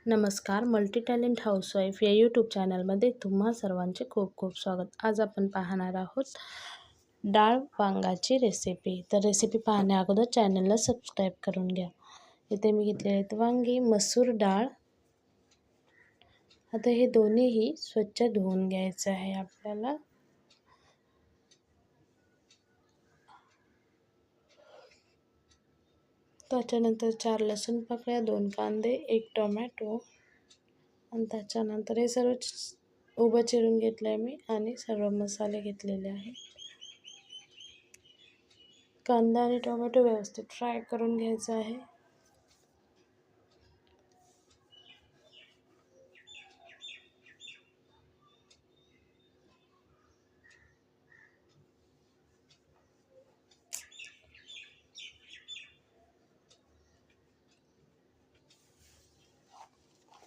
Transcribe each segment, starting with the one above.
नमस्कार. Multi talent housewife या YouTube चॅनलमध्ये तुम्हा सर्वांचे खूप खूप स्वागत. आज आपण पाहणार आहोत डाळ वांगाची रेसिपी. तर रेसिपी पाहण्या अगोदर चॅनलला सबस्क्राईब करून घ्या. इथे मी घेतलेले आहेत वांगी, मसूर डाळ. आता हे दोन्हीही स्वच्छ धुवून घ्यायचं आहे आपल्याला. त्याच्यानंतर 4 लसूण पाकळ्या, 2 कांदे, 1 टोमॅटो आणि त्याच्यानंतर हे सर्व उभं चिरून घेतलं आहे मी आणि सर्व मसाले घेतलेले आहेत. कांदा आणि टोमॅटो व्यवस्थित फ्राय करून घ्यायचा आहे.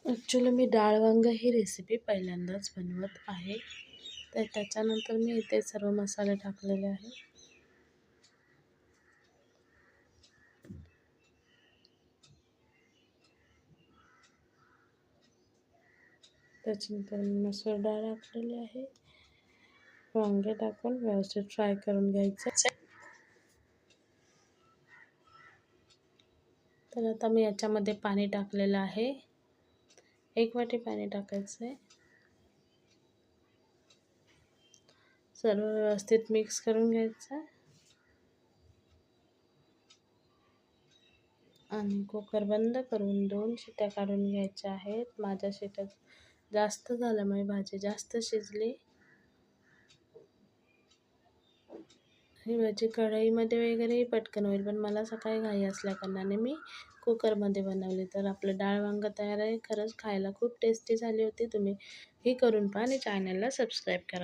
ॲक्च्युली मी डाळ वांग ही रेसिपी पहिल्यांदाच बनवत आहे. तर त्याच्यानंतर मी इथे सर्व मसाले टाकलेले आहे. त्याच्यानंतर मी मसूर डाळ टाकलेली आहे. वांगे टाकून व्यवस्थित फ्राय करून घ्यायचं. तर आता मी याच्यामध्ये पाणी टाकलेलं आहे. 1 वाटी पाणी टाकायचं आहे. सर्व व्यवस्थित मिक्स करून घ्यायचं आणि कुकर बंद करून 2 शिट्या काढून घ्यायच्या आहेत. माझ्या शिट्या जास्त झाल्यामुळे भाजी जास्त शिजली. ही भाजी कढईमध्ये वगैरेही पटकन होईल, पण मला सकाळी घाई असल्याकारणाने मी कुकरमध्ये बनवली. तर आपलं डाळ वांग तयार आहे. खरंच खायला खूप टेस्टी झाली होती. तुम्ही ही करून पहा आणि चॅनलला सबस्क्राईब करा.